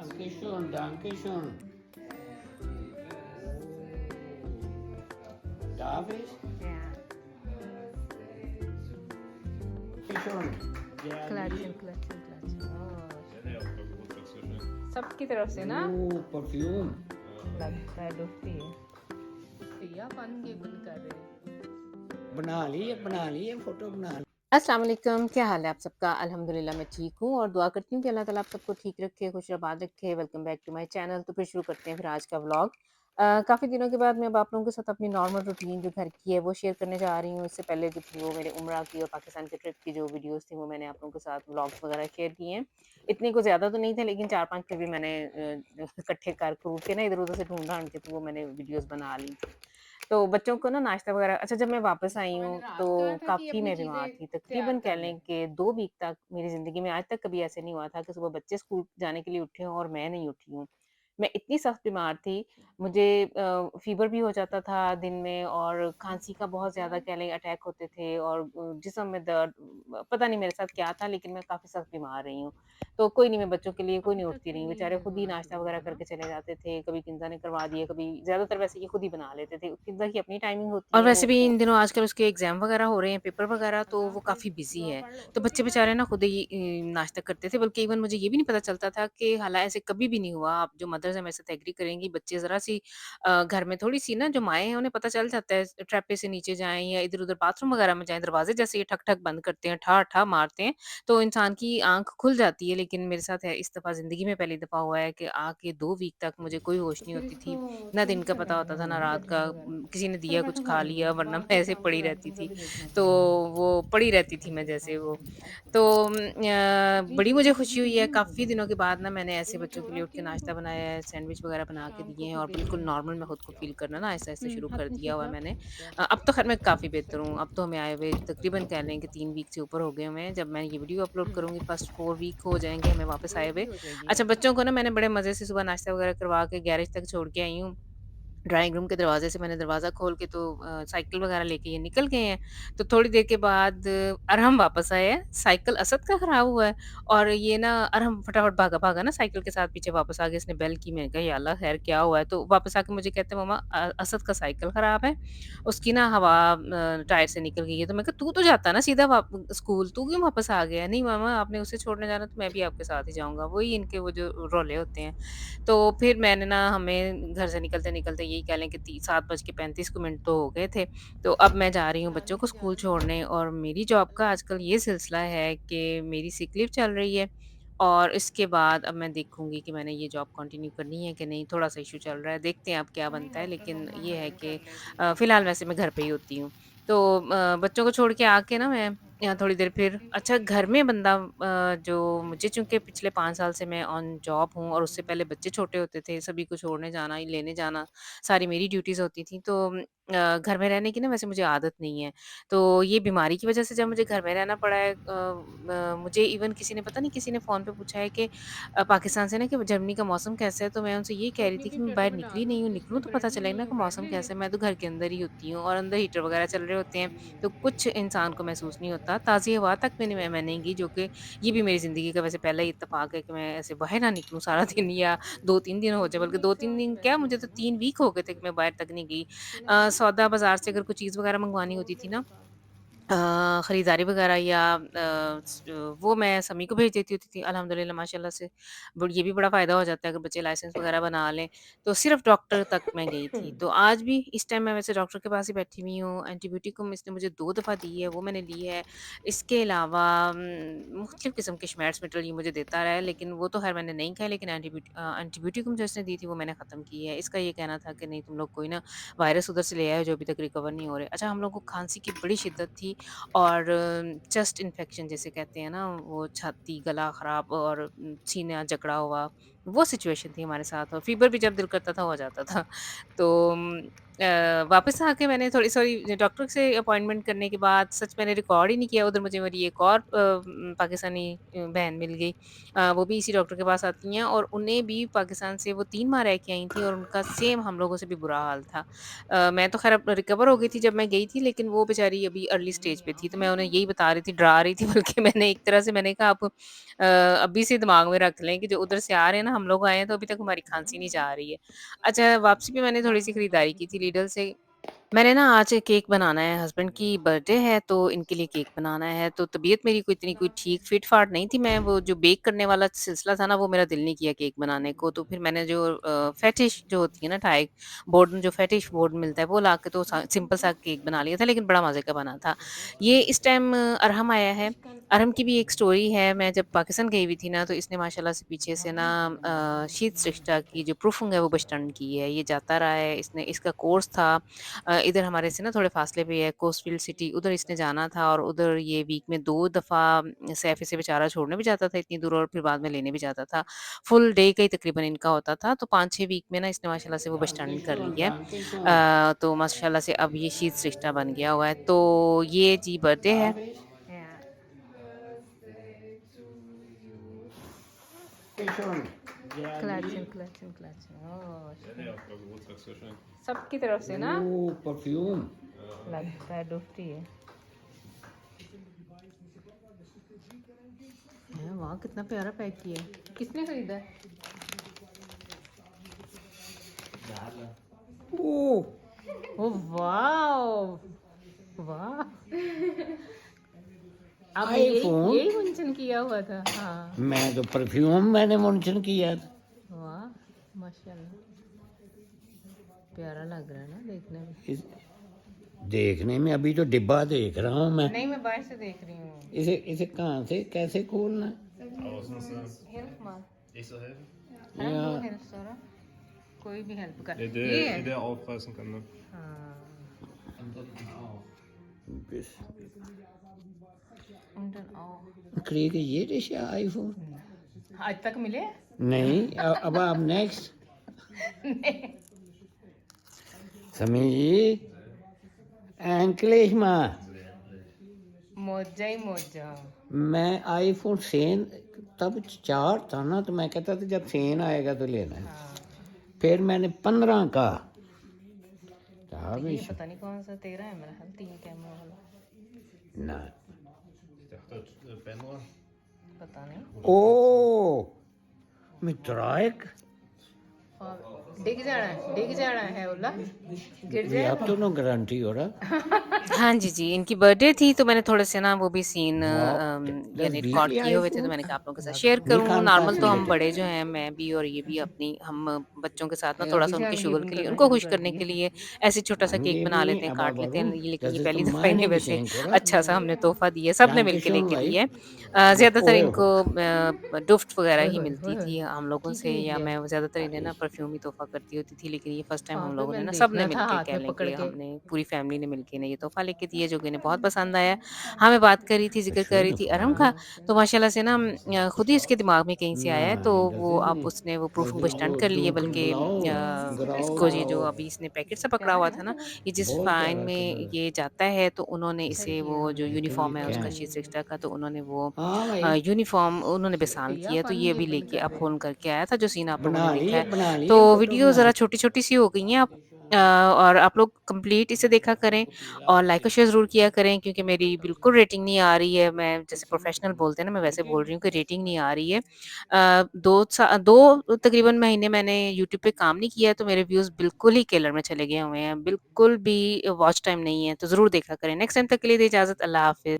Dankeschön, Dankeschön. Darf ich? Yeah. Dankeschön. Sehr Klatschen, lieb. klatschen, klatschen. Oh, मैंने आपका बहुत success है सबकी तरफ से ना Oh, Parfüm. लगता है डुबती है भैया फन के बन कर रहे हैं। बना लिए फोटो बना ली। अस्सलाम वालेकुम, क्या हाल है आप सबका? अल्हम्दुलिल्लाह मैं ठीक हूँ और दुआ करती हूँ कि अल्लाह ताला आप सबको ठीक रखे, खुश आबाद रखे। Welcome back to my channel. तो फिर शुरू करते हैं फिर आज का व्लॉग। काफ़ी दिनों के बाद मैं अब आप लोगों के साथ अपनी नॉर्मल रूटीन जो घर की है वो शेयर करने जा रही हूँ। इससे पहले जो थी वो मेरे उम्रा की और पाकिस्तान के ट्रिप की जो वीडियोज़ थी वो मैंने आप लोगों के साथ व्लॉग्स वगैरह शेयर किए हैं। इतने कुछ ज़्यादा तो नहीं थे लेकिन 4-5 फिर भी मैंने इकट्ठे कर-कुर के ना इधर-उधर से ढूँढ-ढाँड़ के तो वो मैंने वीडियोज़ बना ली थी। तो बच्चों को ना नाश्ता वगैरह अच्छा जब मैं वापस आई मैंने हूँ रात तो कहा था कि काफ़ी अपनी मैं बीमार चीजें थी। तैयार तकरीबन कह कर ले। लें कि 2 वीक तक मेरी ज़िंदगी में आज तक कभी ऐसे नहीं हुआ था कि सुबह बच्चे स्कूल जाने के लिए उठे हों और मैं नहीं उठी हूँ। मैं इतनी सख्त बीमार थी, मुझे फ़ीवर भी हो जाता था दिन में और खाँसी का बहुत ज़्यादा कह लें अटैक होते थे और जिस्म में दर्द पता नहीं मेरे साथ क्या था लेकिन मैं काफ़ी सख्त बीमार रही हूँ। तो कोई नहीं मैं बच्चों के लिए कोई अभी नहीं तक उठती भी रही, नहीं बेचारे है खुद ही होना नाश्ता शुरू वगैरह हुआ ना। करके चले जाते थे, कभी किन्ज़ा ने करवा दिया, कभी ज़्यादातर वैसे ये खुद ही बना लेते थे। किन्ज़ा की अपनी टाइमिंग होती और है वैसे भी इन दिनों आजकल उसके एग्ज़ाम वगैरह हो रहे हैं, पेपर वगैरह तो अल्लाह वो हाफिज, काफ़ी बिज़ी दुआ है। पढ़ लो। तो छोटी बच्चे क्या है? बेचारे ना खुद ही नाश्ता करते थे बल्कि इवन मुझे ये भी नहीं पता चलता था कि हालाँकि ऐसे कभी भी नहीं हुआ, आप जो मदर्स हैं मेरे साथ एग्री करेंगी, बच्चे ज़रा-सी घर में थोड़ी-सी ना जो माएँ हैं उन्हें पता चल जाता है ट्रैपे से नीचे जाएँ या इधर-उधर बाथरूम वगैरह में जाएँ, दरवाज़े जैसे ये ठक-ठक बंद करते हैं, ठा-ठा मारते हैं, तो इंसान की आँख खुल जाती है। लेकिन मेरे साथ है इस दफ़ा ज़िंदगी में पहली दफ़ा हुआ है कि आके 2 वीक तक मुझे कोई होश तो नहीं फिर होती इसको थी, ना दिन चेंज का करवा पता दो होता था, ना नहीं रात बैठने का बगैर। किसी ने चलो दिया कुछ बैठो खा साथ में, लिया वरना बाहर मैं कोई ऐसे काम पड़ी करा रहती दूंगा थी। भी देखना तो तुमने। वो पड़ी रहती थी मैं जैसे वो तो जी बड़ी मुझे छोटी खुशी छोटी हुई कुछ है, नहीं काफ़ी होगा। दिनों के बाद ना मैंने ये ऐसे मैं बच्चों के लिए छोड़ उठ के आती हूँ नाश्ता इनको, बनाया है, सैंडविच वगैरह बना के शाम दिए को हैं फिर और देख बिल्कुल लेना। नॉर्मल मैं खुद को फ़ील करना ना आहिस्ता-आहिस्ता शुरू हाथ कर नहीं दिया हुआ है सीखा मैंने। क्या? अब तो ख़ैर मैं काफ़ी बेहतर हूँ, अब तो हमें आए हुए तकरीबन कह लें कि 3 वीक से ऊपर हो गए हुए हैं, जब मैं ये वीडियो अपलोड करूँगी फर्स्ट 4 वीक हो जाएँगे हमें वापस आए बेइज्जती हुए। हो जाएगी अच्छा यार। बच्चों को ना मैंने बड़े मज़े से सुबह नाश्ता वगैरह करवा के गैरेज तक छोड़ के आई हूँ। ड्राइंग रूम के दरवाज़े से मैंने दरवाज़ा खोल के तो साइकिल वग़ैरह लेके ये निकल गए हैं। तो थोड़ी देर के बाद अरहम वापस आए हैं, साइकिल असद का ख़राब हुआ है और ये ना अरहम फटाफट भागा-भागा ना साइकिल के साथ पीछे वापस आ गया, इसने बेल की, मैंने कहा या अल्लाह ख़ैर क्या हुआ है? तो वापस आके मुझे कहते हैं मम्मा असद का साइकिल ख़राब है, उसकी ना हवा टायर से निकल गई है। तो मैं कहा तू तो जाता ना सीधा स्कूल, तू क्यों वापस आ गया? नहीं मम्मा आपने उसे छोड़ने जाना तो मैं भी आपके साथ ही जाऊँगा। वही इनके वो जो रोले होते हैं। तो फिर मैंने ना हमें घर से निकलते-निकलते यही कह लें कि ती 7 बज के 35 मिनट तो हो गए थे। तो अब मैं जा रही हूँ बच्चों नानी को के जा स्कूल रही हूँ। छोड़ने और मेरी जॉब का आजकल ये सिलसिला है कि मेरी सिक लीव चल रही है और इसके बाद अब मैं देखूँगी कि मैंने ये जॉब कंटिन्यू करनी है कि नहीं, थोड़ा-सा इश्यू चल रहा है, देखते हैं अब क्या वहीं बनता है। डॉक्टर लेकिन रोमा ये है खड़े कि कर लेती है। फ़िलहाल वैसे मैं घर पे ही होती हूँ। तो बच्चों को छोड़ के आके ना मैं यहाँ थोड़ी देर फिर अच्छा घर में बंदा जो मुझे चूँकि पिछले 5 साल से मैं ऑन जॉब हूँ और उससे पहले बच्चे छोटे होते थे, सभी को छोड़ने जाना, लेने जाना, सारी मेरी ड्यूटीज़ होती थी। तो घर में रहने की ना वैसे मुझे आदत नहीं है। तो ये बीमारी की वज़ह से जब मुझे घर में रहना पड़ा है मुझे इवन किसी ने पता नहीं किसी ने फ़ोन पे पूछा है कि पाकिस्तान से ना कि जर्मनी का मौसम कैसा है? तो मैं उनसे यही कह रही चटनी थी की कि मैं प्लेटों बाहर में निकली डाल नहीं दूँ, हूँ, जिसमें निकलूँ तो पता ब्रेड नहीं चलेगा ना है कि ब्रेड मौसम ले ले। कैसा है? मैं तो घर के अंदर ही होती हूँ और अंदर हीटर वग़ैरह चल रहे होते हैं, तो कुछ इंसान को महसूस नहीं होता। ताज़ी हवा तक भी नहीं मैं नहीं गई जो कि ये भी मेरी ज़िंदगी का वैसे पहला ही इत्तेफ़ाक है कि मैं ऐसे बाहर ना निकलूँ सारा दिन या 2-3 दिन हो जाए, बल्कि दोनों एक 2-3 साथ दिन क्या बैठे मुझे तो हैं ना। 3 वीक हो गए थे कि मैं बाहर तक नहीं गई। तूने खाया? सौदा बाज़ार से अगर कोई चीज़ वग़ैरह मँगवानी होती थी ना खरीदारी वगैरह या वो मैं समी को भेज देती होती थी अल्हम्दुलिल्लाह माशाल्लाह से। ये भी बड़ा फ़ायदा हो जाता है अगर बच्चे लाइसेंस वगैरह बना लें। तो सिर्फ़ डॉक्टर तक मैं गई थी। तो आज भी इस टाइम मैं वैसे डॉक्टर के पास ही बैठी हुई हूँ। एंटीबायोटिक इसने मुझे 2 दफ़ा दी है, वो मैंने ली है। इसके अलावा मुख्तलिफ़ किस्म के श्मेड्स-मिटल ये मुझे देता रहा है, लेकिन वो तो ख़ैर मैंने नहीं खाए, लेकिन एंटीबायोटिक जो इसने दी थी वो मैंने ख़त्म की है। इसका ये कहना था कि नहीं तुम लोग कोई ना वायरस उधर से ले आए हो जो अभी तक रिकवर नहीं हो रहे। अच्छा हम लोग को खाँसी की बड़ी शिद्दत थी और चेस्ट इन्फेक्शन जिसे कहते हैं ना वो छाती गला खराब और सीना जकड़ा हुआ वो सिचुएशन थी हमारे साथ और फीवर भी जब दिल करता था हो जाता था तो वापस आके मैंने थोड़ी सॉरी डॉक्टर से अपॉइंटमेंट करने के बाद सच मैंने रिकॉर्ड ही नहीं किया उधर मुझे मेरी एक और पाकिस्तानी बहन मिल गई वो भी इसी डॉक्टर के पास आती हैं और उन्हें भी पाकिस्तान से वो 3 माह रह के आई थी और उनका सेम हम लोगों से भी बुरा हाल था मैं तो ख़ैर अब रिकवर हो गई थी जब मैं गई थी, लेकिन वो बेचारी अभी अर्ली स्टेज पे थी, तो मैं उन्हें यही बता रही थी, डरा रही थी बल्कि मैंने एक तरह से मैंने कहा आप अभी से दिमाग में रख लें कि जो उधर से आ रहे हैं ना हम लोग आए हैं तो अभी तक हमारी खांसी नहीं जा रही है। अच्छा, वापसी पे मैंने थोड़ी-सी खरीदारी की थी लिडल से। मैंने ना आज केक बनाना है, हस्बैंड की बर्थडे है तो इनके लिए केक बनाना है, तो तबीयत मेरी कोई इतनी कोई ठीक फिट-फाट नहीं थी। मैं वो जो बेक करने वाला सिलसिला था ना, वो मेरा दिल नहीं किया केक बनाने को, तो फिर मैंने जो फेटिश जो होती है ना टाइग बोर्ड में जो फेटिश बोर्ड मिलता है, वो लाके तो सिंपल सा केक बना लिया था, लेकिन बड़ा मज़े का बना था। ये इस टाइम अरहम आया है। अरहम की भी एक स्टोरी है, मैं जब पाकिस्तान गई हुई थी ना, तो इसने माशाल्लाह से पीछे से ना शीत सृष्टा की जो प्रूफिंग है, वो बशटन की है। ये जाता रहा है, इसने इसका कोर्स था इधर हमारे से ना थोड़े फासले पे है कोस्टफील्ड सिटी, उधर इसने जाना था और उधर ये वीक में 2 दफ़ा सैफ इसे बेचारा छोड़ने भी जाता था इतनी दूर और फिर बाद में लेने भी जाता था। फुल डे का ही तकरीबन इनका होता था, तो 5-6 वीक में ना इसने माशाल्लाह से वो बस स्टैंड कर Dankeschön, लिया है। Dankeschön. तो माशाल्लाह से अब ये शीत सृष्टा बन गया हुआ है। तो ये जी बर्थडे है। Darf ich? Ja. Dankeschön. Sehr Klatschen, lieb. klatschen, klatschen. Oh, Ja, nee, auf der Geburtstagsgeschenk. सबकी तरफ से ना Oh, Parfüm. लगता है डुफ्टी है। वाह कितना प्यारा पैक किया है। किसने खरीदा है? Oh, oh wow! वाह! आपने iPhone? यही मेंशन किया हुआ था। हाँ। मैं तो परफ्यूम मैंने मेंशन किया था। वाह! माशाल्लाह। प्यारा लग रहा है ना देखने में। इस देखने में अभी तो डिब्बा देख रहा हूँ मैं। नहीं मैं बाहर से देख रही हूँ। इसे इसे कहाँ से कैसे खोलना है? Außen ist हेल्प मार। ich so helfen? है या वो हेल्प सारा। कोई भी हेल्प कर। Nee, ये है। der aufreißen kann, ne? हाँ। बस उनटन आओ। kriege jedes Jahr iPhone? आज तक मिले? नहीं, aber am next. समी जी, endlich mal. मौजा ही मौजा। मैं आईफोन सेन तब 4 था ना, तो मैं कहता था जब सेन आएगा तो लेना है। हाँ। फिर मैंने 15 का कहा ये भी पता नहीं कौन सा तेरा है मेरा ख्याल 3 कैमरा वाला। ना। Ich dachte, Benra. पता नहीं। ओ मित्राइक डिग जाना है बोला गिर जाए अब तो नो गारंटी हो रहा। हाँ जी जी इनकी बर्थडे थी तो मैंने थोड़े से ना वो भी सीन यानी तस्दीक रिकॉर्ड लिया किए हुए थे तो iPhone? मैंने कहा आप लोगों के साथ शेयर नहीं करूँ। खान नॉर्मल पास तो हम लेते। बड़े जो हैं मैं भी और ये भी अपनी हम बच्चों के साथ ना थोड़ा सा उनकी शुगर के लिए उनको खुश करने के लिए ऐसे छोटा सा केक ये बना भी लेते हैं अब काट लेते हैं warum? लेकिन ये Das ist पहली doch दफ़ा meine इन्हें वैसे Geschenk, oder? अच्छा सा हमने तोहफा दिया सबने मिल के Dankeschön, लेके Wife. दिया है। ज़्यादातर ओए इनको डुफ्ट वगैरह ही ओए मिलती थी हम लोगों से या मैं ज़्यादातर इन्हें ना परफ्यूम ही तोहफा करती होती थी लेकिन ये फर्स्ट टाइम हम लोगों ने ना सबने मिलके कह लें कि हमने पूरी फैमिली ने मिलके इन्हें ये तोहफा लेके दिया जो कि इन्हें बहुत पसंद आया। हाँ, मैं बात कर रही थी, ज़िक्र कर रही schöne थी अरहम का, Farbe. तो माशाल्लाह से ना खुद ही उसके दिमाग में कहीं से आया है, तो Nein, das वो ist अब nicht. उसने वो Das प्रूफ़िंग ist स्टंट so कर लिए बल्कि dunkelblau, इसको ये जो grau-blau. अभी इसने पैकेट सा पकड़ा हुआ था ना, ये जिस बहुत फाइन प्यारा में कलर है। ये जाता है, तो उन्होंने इसे वो जो यूनिफ़ॉर्म है ठीक है। उसका शीट सिक्स्टा का, तो उन्होंने वो हाँ भाई, यूनिफ़ॉर्म उन्होंने बेसाल किया, तो ये अभी लेके अब फ़ोन करके आया था, जो सीन आप लोगों ने बना देखा लिए है। बना लिए तो फोटो वीडियो बना ज़रा छोटी-छोटी सी हो गई हैं अब और आप लोग कंप्लीट इसे देखा करें और लाइक और शेयर ज़रूर किया करें क्योंकि मेरी बिल्कुल रेटिंग नहीं आ रही है। मैं जैसे प्रोफ़ेशनल बोलते हैं ना, मैं वैसे बोल रही हूँ कि रेटिंग नहीं आ रही है। 2 तकरीबन महीने मैंने यूट्यूब पे काम नहीं किया है, तो मेरे व्यूज़ बिल्कुल ही किलर में चले गए हुए हैं। बिल्कुल भी वॉच टाइम नहीं है, तो ज़रूर देखा करें। नेक्स्ट टाइम तक के लिए दी इजाज़त। अल्लाह हाफ़िज़।